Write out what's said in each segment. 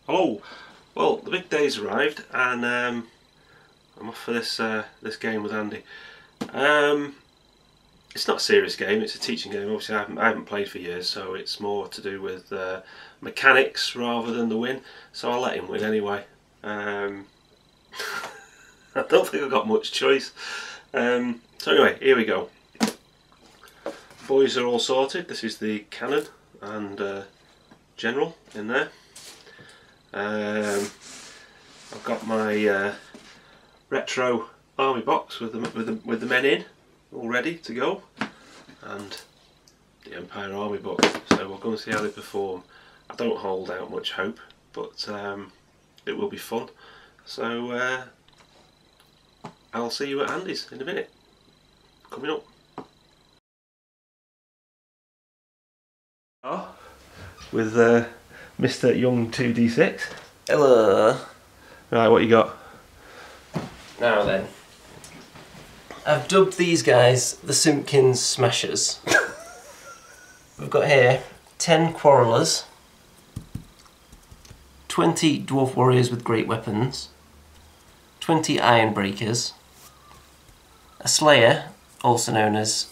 Hello. Well, the big day's arrived, and I'm off for this this game with Andy. It's not a serious game; it's a teaching game. Obviously, I haven't played for years, so it's more to do with mechanics rather than the win. So I'll let him win anyway. I don't think I've got much choice. So anyway, here we go. Boys are all sorted. This is the cannon and general in there. I've got my retro army box with the men in, all ready to go, and the Empire army book. So we're going to see how they perform. I don't hold out much hope, but it will be fun. So I'll see you at Andy's in a minute. Coming up. With Mr. Young 2D6. Hello. Right, what you got? Now then, I've dubbed these guys the Simpkins Smashers. We've got here 10 Quarrelers, 20 Dwarf Warriors with great weapons, 20 Iron Breakers, a Slayer, also known as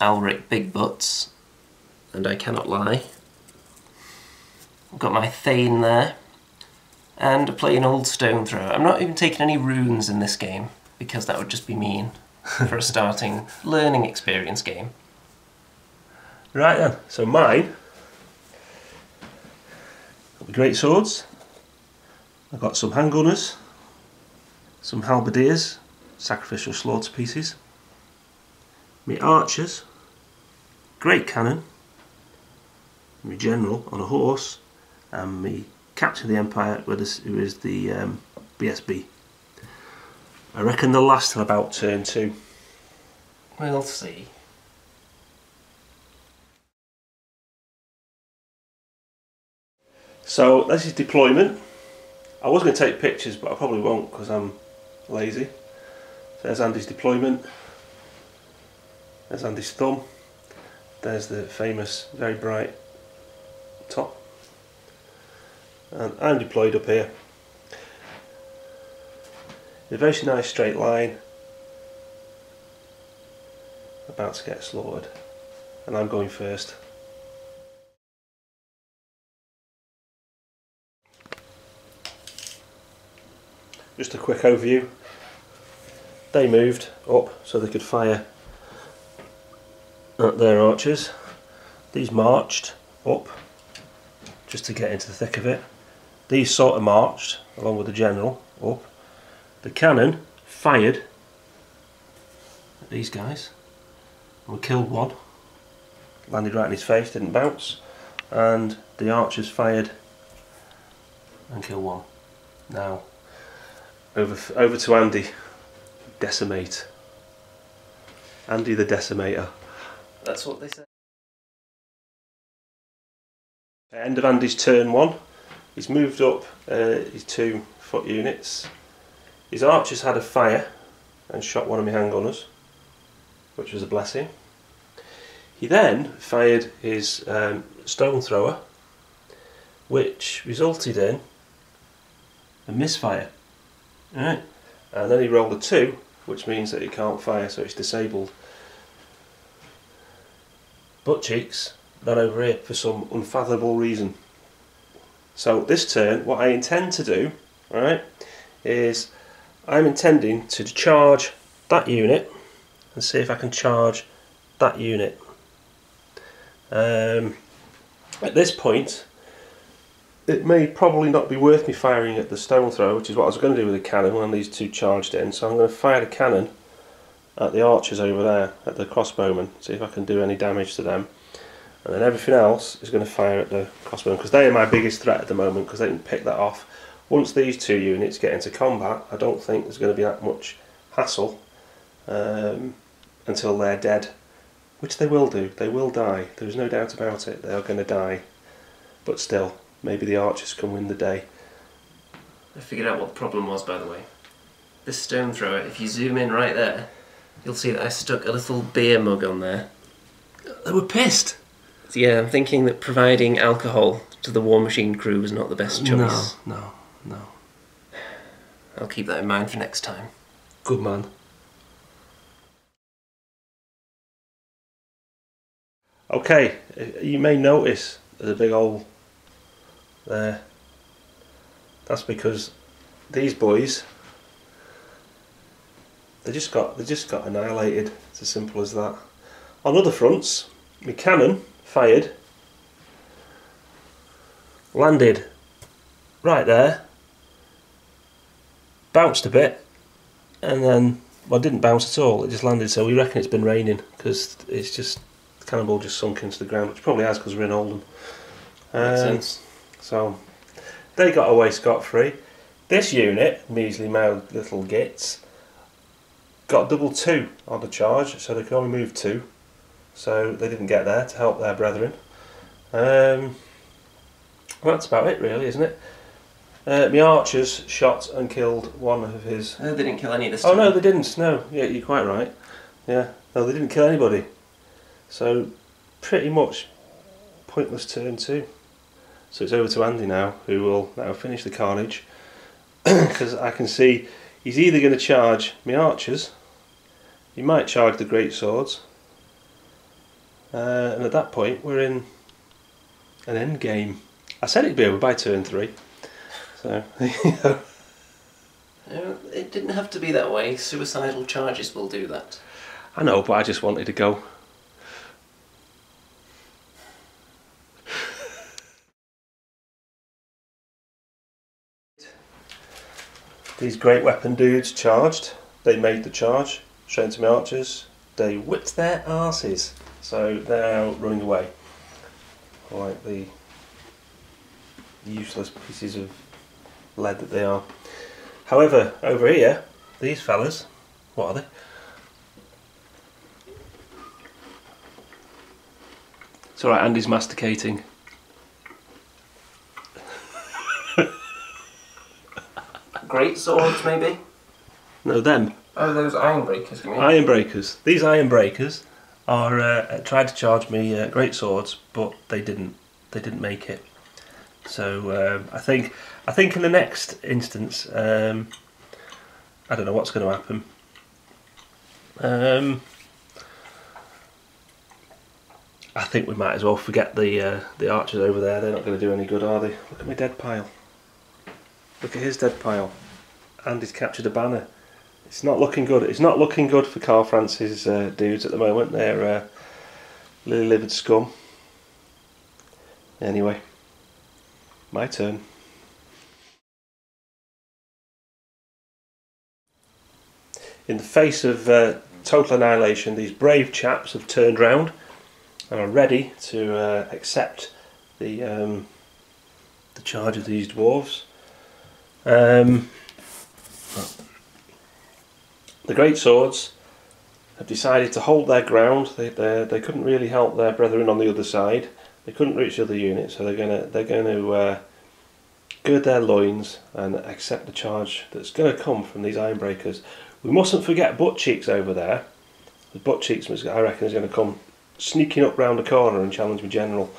Alric Big Butts, and I cannot lie. I've got my Thane there, and a plain old stone thrower. I'm not even taking any runes in this game, because that would just be mean for a starting learning experience game. Right then, so mine, got the great swords, I've got some handgunners, some halberdiers, sacrificial slaughter pieces, my archers, great cannon, my general on a horse, and my captain of the Empire who is the BSB. I reckon they'll last till about turn 2. We'll see. So this is deployment. I was going to take pictures, but I probably won't because I'm lazy. So there's Andy's deployment. There's Andy's thumb. There's the famous, very bright top. And I'm deployed up here. A very nice straight line. About to get slaughtered. And I'm going first. Just a quick overview. They moved up so they could fire at their archers. These marched up just to get into the thick of it. These sort of marched along with the general up. The cannon fired at these guys and we killed one. Landed right in his face, didn't bounce. And the archers fired and killed one. Now over to Andy. Decimate. Andy the Decimator. That's what they say. End of Andy's turn 1. He's moved up his 2 foot units. His archers had a fire and shot one of my handgunners, which was a blessing. He then fired his stone thrower, which resulted in a misfire. Right. And then he rolled a 2, which means that he can't fire, so it's disabled. Butt cheeks, then over here for some unfathomable reason. So this turn, what I intend to do, right, is I'm intending to charge that unit and see if I can charge that unit. At this point, it may probably not be worth me firing at the stone thrower, which is what I was going to do with the cannon when these 2 charged in. So I'm going to fire the cannon at the archers over there, at the crossbowmen, see if I can do any damage to them. And then everything else is going to fire at the crossbowmen, because they are my biggest threat at the moment, because they can pick that off. Once these 2 units get into combat, I don't think there's going to be that much hassle until they're dead. Which they will do, they will die, there's no doubt about it, they are going to die. But still, maybe the archers can win the day. I figured out what the problem was, by the way. This stone thrower, if you zoom in right there, you'll see that I stuck a little beer mug on there. They were pissed. So yeah, I'm thinking that providing alcohol to the War Machine crew was not the best choice. No. I'll keep that in mind for next time. Good man. Okay, you may notice there's a big hole there. That's because these boys, they just got annihilated. It's as simple as that. On other fronts, my cannon fired, landed right there, bounced a bit, and then, well, it didn't bounce at all. It just landed. So we reckon it's been raining because it's just, the cannonball just sunk into the ground, which probably has because we're in Oldham. Makes sense. So they got away scot-free. This unit, measly mouthed little gits, got double 2 on the charge, so they could only move 2. So they didn't get there to help their brethren. Well, that's about it really, isn't it? My archers shot and killed one of his... They didn't kill any this time. Oh no, they didn't, no. Yeah, you're quite right. Yeah, no, they didn't kill anybody. So, pretty much pointless turn 2. So it's over to Andy now, who will now finish the carnage. Because I can see he's either going to charge my archers, he might charge the great swords, and at that point we're in an end game. I said it'd be over by turn 3, so you know. It didn't have to be that way. Suicidal charges will do that. I know, but I just wanted to go. These great weapon dudes charged. They made the charge, straight into my archers. They whipped their arses, so they're now running away like the useless pieces of lead that they are. However, over here, these fellas, what are they? It's alright, Andy's masticating. Great swords, maybe? No, them. Oh, those iron breakers, you mean? Iron breakers. These iron breakers are tried to charge me great swords, but they didn't. They didn't make it. So I think in the next instance, I don't know what's going to happen. I think we might as well forget the archers over there. They're not going to do any good, are they? Look at my dead pile. Look at his dead pile. And he's captured a banner. It's not looking good. It's not looking good for Carl Francis dudes at the moment. They're lily-livered scum. Anyway, my turn. In the face of total annihilation, these brave chaps have turned round and are ready to accept the charge of these dwarves. The great swords have decided to hold their ground. They couldn't really help their brethren on the other side. They couldn't reach the other unit, so they're going to gird their loins and accept the charge that's going to come from these iron breakers. We mustn't forget Butt Cheeks over there. The Butt Cheeks, I reckon, is going to come sneaking up round the corner and challenge me general.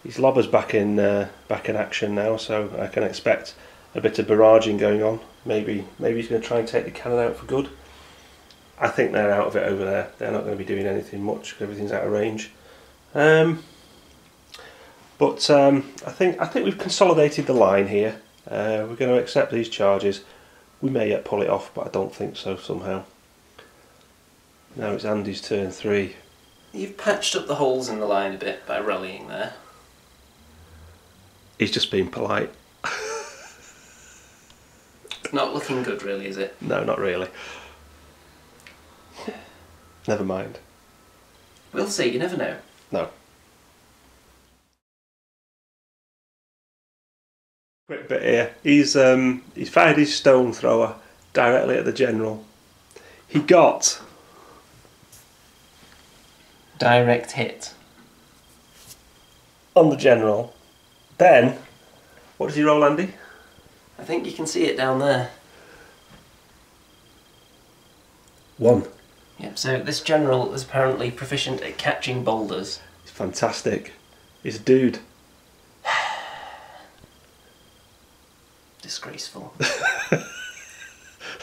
His lobber's back in action now, so I can expect a bit of barraging going on. Maybe he's going to try and take the cannon out for good. I think they're out of it over there. They're not going to be doing anything much. Everything's out of range. But I think we've consolidated the line here. We're going to accept these charges. We may yet pull it off, but I don't think so somehow. Now it's Andy's turn 3. You've patched up the holes in the line a bit by rallying there. He's just being polite. It's not looking good, really, is it? No, not really. Never mind. We'll see, you never know. No. Quick bit here. He's fired his stone thrower directly at the general. He got Direct hit. on the general. Then, what does he roll, Andy? I think you can see it down there. 1. Yep, so this general is apparently proficient at catching boulders. He's fantastic. He's a dude. Disgraceful.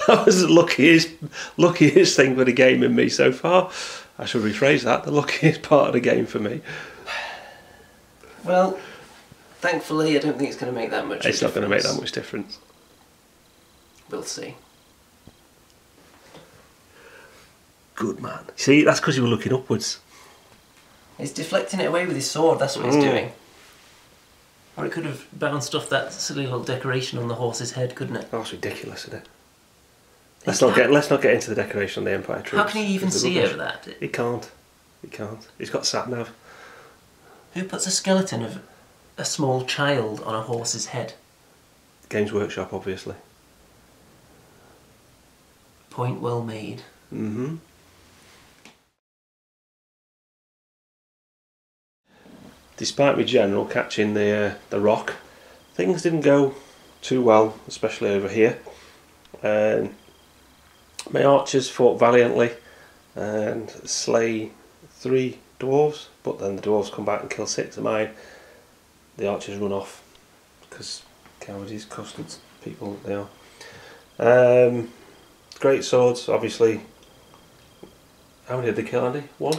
That was the luckiest thing for the game in me so far. I should rephrase that, the luckiest part of the game for me. Well, thankfully I don't think it's going to make that much difference. It's not going to make that much difference. We'll see. Good man. See, that's because you were looking upwards. He's deflecting it away with his sword, that's what he's doing. Or it could have bounced off that silly little decoration on the horse's head, couldn't it? Oh, that's ridiculous, isn't it? Let's not get into the decoration on the Empire troops. How can he even see over that? He can't. He can't. He's got sat-nav. Who puts a skeleton of a small child on a horse's head? Games Workshop, obviously. Point well made. Mm-hmm. Despite my general catching the rock, things didn't go too well, especially over here. My archers fought valiantly and slay 3 dwarves, but then the dwarves come back and kill 6 of mine. The archers run off because cowardies, custards, people they are. Great swords, obviously. How many did they kill, Andy? 1?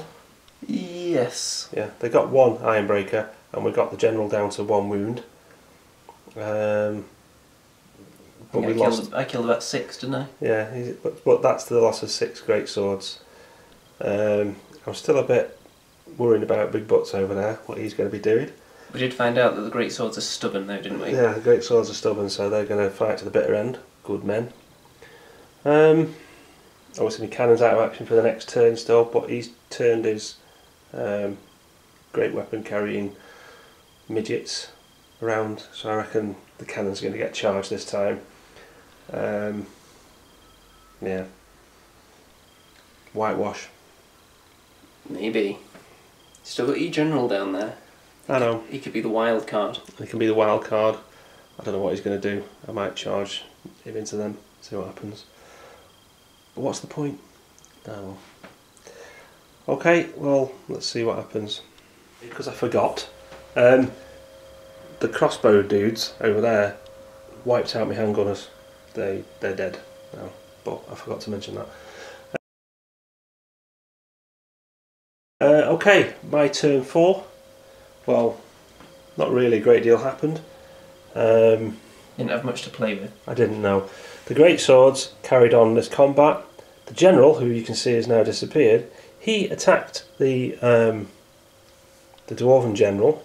Yes. Yeah, they got 1 Ironbreaker, and we got the general down to 1 wound. But we lost. I killed about 6, didn't I? Yeah, but that's the loss of 6 great swords. I'm still a bit worried about Big Butts over there, what he's going to be doing. We did find out that the great swords are stubborn though, didn't we? Yeah, the great swords are stubborn, so they're going to fight to the bitter end. Good men. Obviously my cannon's out of action for the next turn still, but he's turned his great weapon carrying midgets around, so I reckon the cannon's going to get charged this time. Yeah. Whitewash. Maybe. Still got your general down there. I know. He could be the wild card. He can be the wild card. I don't know what he's going to do. I might charge him into them, see what happens. But what's the point? Oh. Okay, well, let's see what happens. Because I forgot, the crossbow dudes over there wiped out my handgunners. They're dead now, but I forgot to mention that. Okay, my turn 4. Well, not really a great deal happened. Didn't have much to play with. I didn't know. The great swords carried on this combat. The general, who you can see has now disappeared, he attacked the dwarven general.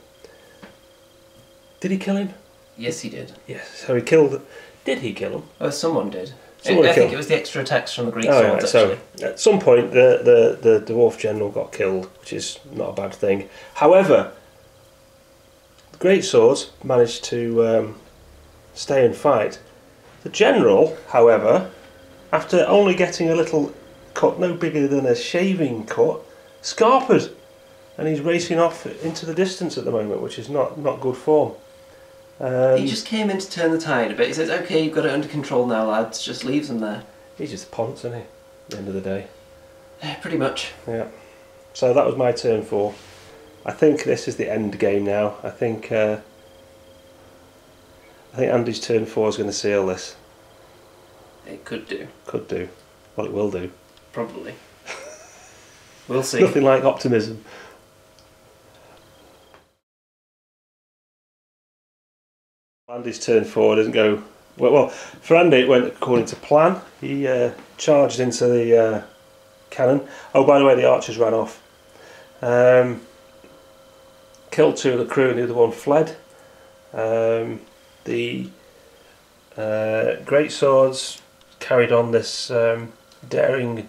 Did he kill him? Yes, he did. Yes. So he killed. Did he kill him? Oh, someone did. Someone I think killed. it was the extra attacks from the great Oh, swords. right. Actually. So at some point, the dwarf general got killed, which is not a bad thing. However, the great swords managed to stay and fight. The general, however, after only getting a little cut, no bigger than a shaving cut, scarpered, and he's racing off into the distance at the moment, which is not good form. He just came in to turn the tide a bit. He says, "Okay, you've got it under control now, lads." Just leaves them there. He's just a ponce, isn't he? At the end of the day. Pretty much. Yeah. So that was my turn 4. I think this is the end game now. I think Andy's turn 4 is going to seal this. It could do. Could do. Well, it will do. Probably. We'll see. Nothing like optimism. Andy's turn 4 doesn't go well. For Andy, it went according to plan. He charged into the cannon. Oh, by the way, the archers ran off. Killed 2 of the crew, and the other one fled. The great swords carried on this daring,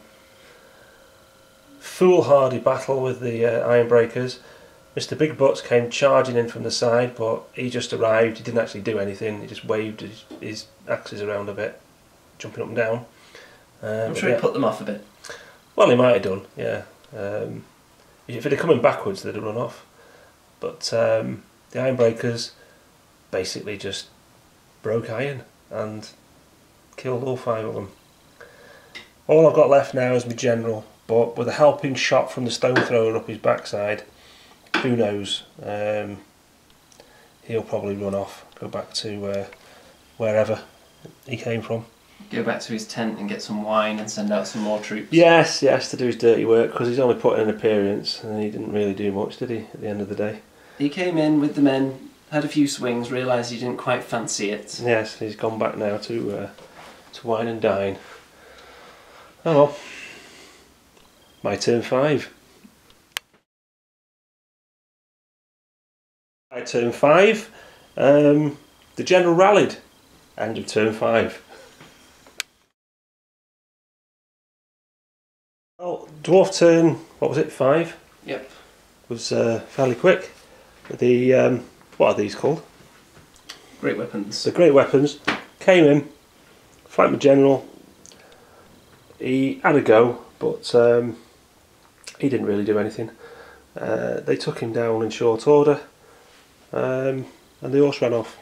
foolhardy battle with the Ironbreakers. Mr. Big Butts came charging in from the side, but he just arrived. He didn't actually do anything. He just waved his axes around a bit, jumping up and down. I'm sure he put them off a bit. Well, he might have done, yeah. If they'd have come in backwards, they'd have run off. But the Ironbreakers basically just broke iron and killed all 5 of them. All I've got left now is my general, but with a helping shot from the stone thrower up his backside, who knows, he'll probably run off, go back to wherever he came from. Go back to his tent and get some wine and send out some more troops. Yes, to do his dirty work, because he's only put in an appearance and he didn't really do much, did he, at the end of the day? He came in with the men, had a few swings, realised he didn't quite fancy it. Yes, he's gone back now to wine and dine. Oh well. My turn 5. My turn 5. The general rallied. End of turn 5. Well, dwarf turn, what was it, 5? Yep. Was fairly quick. The what are these called? Great weapons. The great weapons came in, flanked my general. He had a go, but he didn't really do anything. They took him down in short order, and the horse ran off.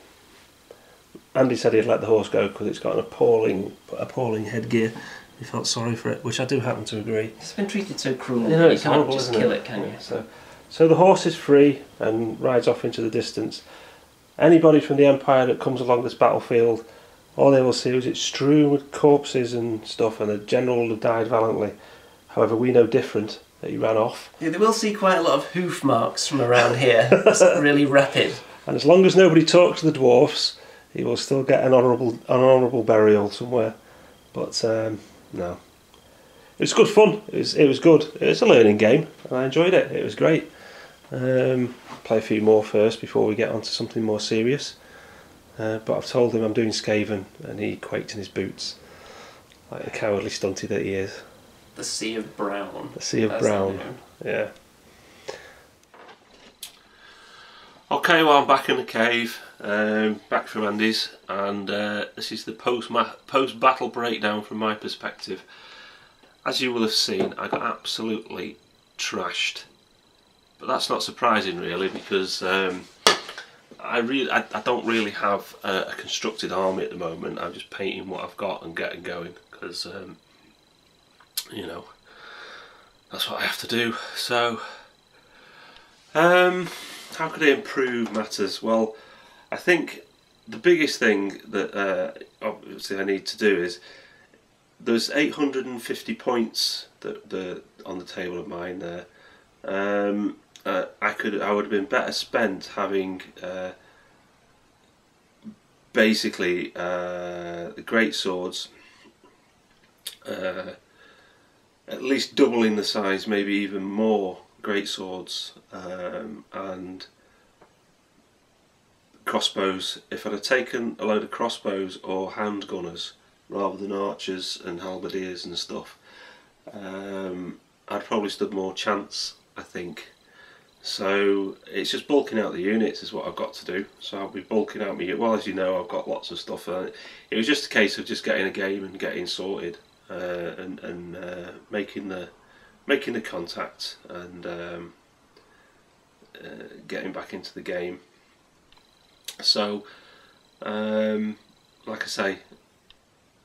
Andy said he'd let the horse go because it's got an appalling headgear. He felt sorry for it, which I do happen to agree. It's been treated so cruelly. You know, You it's can't horrible, just isn't kill it? it, can you? So the horse is free and rides off into the distance. Anybody from the Empire that comes along this battlefield, all they will see is it's strewn with corpses and stuff, and the general will have died valiantly. However, we know different, that he ran off. Yeah, they will see quite a lot of hoof marks from around here. It's really rapid. And as long as nobody talks to the dwarfs, he will still get an honourable burial somewhere. But no, it was good fun. It was good. It's a learning game, and I enjoyed it. It was great. Play a few more first before we get on to something more serious. But I've told him I'm doing Skaven, and he quaked in his boots, like the cowardly stunty that he is. The Sea of Brown. The Sea of Brown. Yeah. Okay, well I'm back in the cave, back from Andy's, and this is the post-battle breakdown from my perspective. As you will have seen, I got absolutely trashed, but that's not surprising really, because I don't really have a constructed army at the moment. I'm just painting what I've got and getting going, because you know, that's what I have to do. So how could I improve matters? Well, I think the biggest thing that obviously I need to do is, there's 850 points that on the table of mine there. I would have been better spent having basically the great swords at least doubling the size, maybe even more great swords, and crossbows. If I'd have taken a load of crossbows or handgunners rather than archers and halberdiers and stuff, I'd probably stood more chance, I think. So it's just bulking out the units is what I've got to do. So I'll be bulking out my, well, as you know, I've got lots of stuff. It was just a case of just getting a game and getting sorted, and making the contact and getting back into the game. So like I say,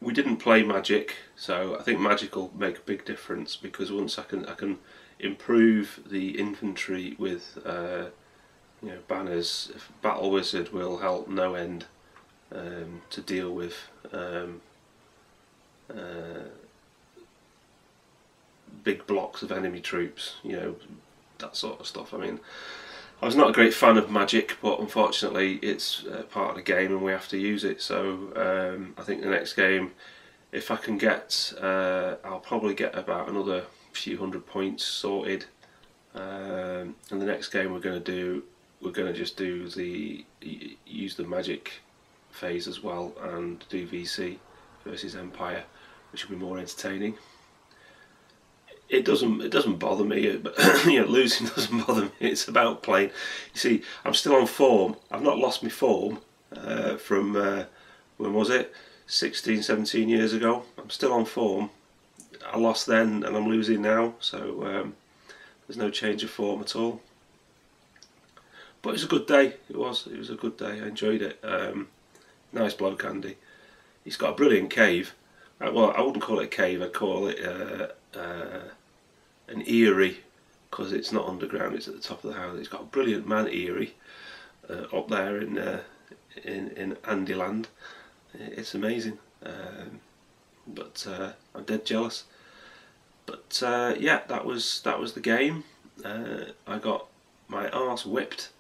we didn't play magic, so I think magic will make a big difference, because once I can improve the infantry with you know, banners, Battle Wizard will help no end to deal with big blocks of enemy troops, you know, that sort of stuff. I mean, I was not a great fan of magic, but unfortunately it's part of the game and we have to use it. So I think the next game, if I can get, I'll probably get about another few hundred points sorted, and the next game we're going to just do use the magic phase as well, and do VC versus Empire, which will be more entertaining. It doesn't bother me, but you know, losing doesn't bother me. It's about playing. You see, I'm still on form. I've not lost my form from when was it? 16, 17 years ago. I'm still on form. I lost then and I'm losing now, so there's no change of form at all. But it was a good day. It was a good day. I enjoyed it. Nice bloke, Andy. He's got a brilliant cave. Well, I wouldn't call it a cave. I'd call it Erie, because it's not underground, it's at the top of the house. It's got a brilliant man Erie up there in Andyland. It's amazing, but I'm dead jealous. But yeah, that was the game. I got my arse whipped,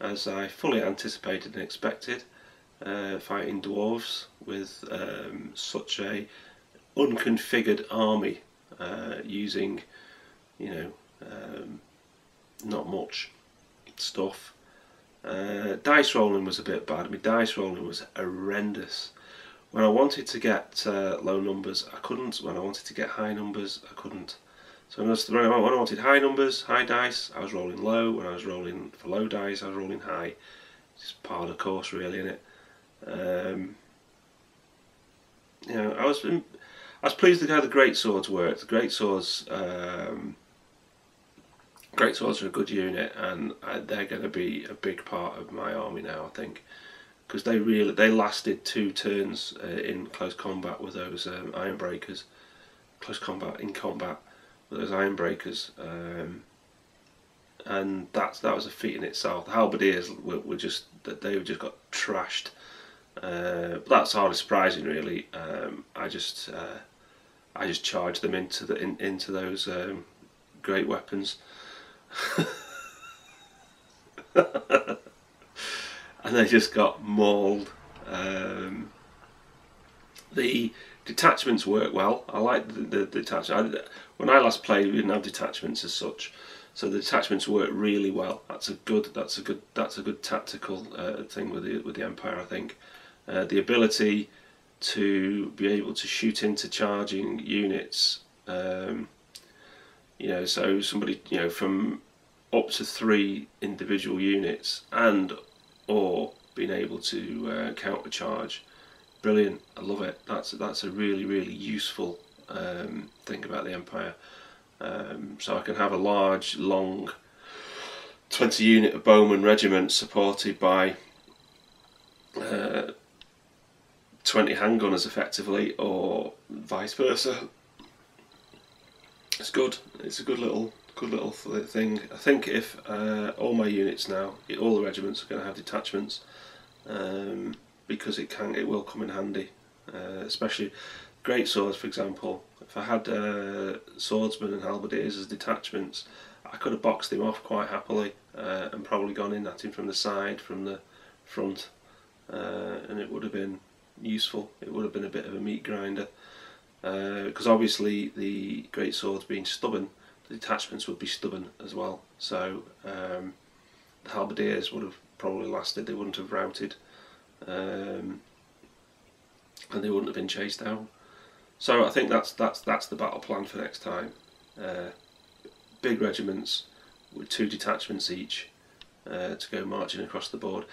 as I fully anticipated and expected, fighting dwarves with such a unconfigured army, using, you know, not much stuff. Dice rolling was a bit bad. I mean, dice rolling was horrendous. When I wanted to get low numbers, I couldn't. When I wanted to get high numbers, I couldn't. So when I wanted high numbers, high dice, I was rolling low. When I was rolling for low dice, I was rolling high. It's just part of the course, really, isn't it? You know, I was pleased with how the great swords worked. The great swords are a good unit, and they're going to be a big part of my army now, I think, because they lasted 2 turns in close combat with those iron breakers. Close combat in combat with those iron breakers, and that was a feat in itself. The halberdiers were just got trashed. But that's hardly surprising, really. I just charged them into those great weapons. And they just got mauled. The detachments work well. I like the detachment. When I last played, we didn't have detachments as such, so the detachments work really well. That's a good tactical thing with the Empire, I think. The ability to be able to shoot into charging units. You know, so somebody, you know, from up to 3 individual units, and or being able to countercharge. Brilliant, I love it. That's a really useful thing about the Empire. So I can have a large, long 20 unit of bowman regiment supported by 20 handgunners effectively, or vice versa. It's good. It's a good little thing. I think if all my units now, all the regiments are going to have detachments, because it will come in handy, especially great swords, for example. If I had swordsmen and halberdiers as detachments, I could have boxed him off quite happily, and probably gone in at him from the side, from the front, and it would have been useful. It would have been a bit of a meat grinder. Because obviously the great swords being stubborn, the detachments would be stubborn as well. So the halberdiers would have probably lasted. They wouldn't have routed, and they wouldn't have been chased down. So I think that's the battle plan for next time. Big regiments with 2 detachments each to go marching across the board.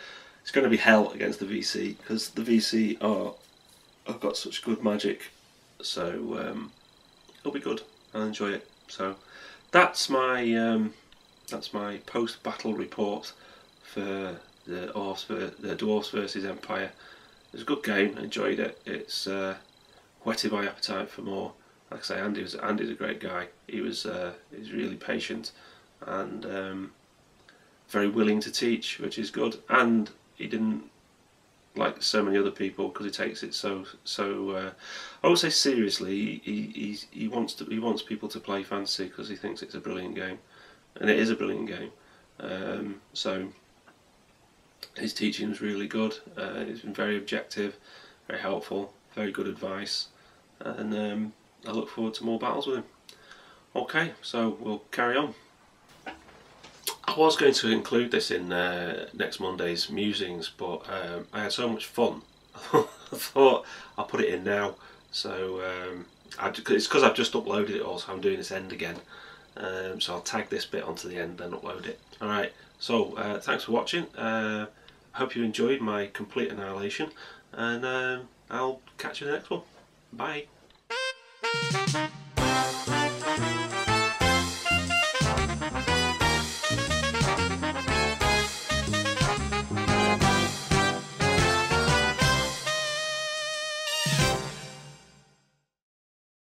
It's going to be hell against the VC, because the VC have got such good magic. So it'll be good. I'll enjoy it. So that's my post-battle report for the Dwarfs versus Empire. It was a good game. I enjoyed it. It's whetted my appetite for more. Like I say, Andy's a great guy. He's really patient and very willing to teach, which is good. And he didn't, like so many other people, because he takes it so I would say seriously. He wants people to play fantasy, because he thinks it's a brilliant game, and it is a brilliant game. So his teaching was really good. He's been very objective, very helpful, very good advice, and I look forward to more battles with him. Okay, so we'll carry on. I was going to include this in next Monday's musings, but I had so much fun. I thought I'll put it in now. So it's because I've just uploaded it all, so I'm doing this end again. So I'll tag this bit onto the end, then upload it. Alright, so thanks for watching. I hope you enjoyed my complete Annihilation, and I'll catch you in the next one. Bye.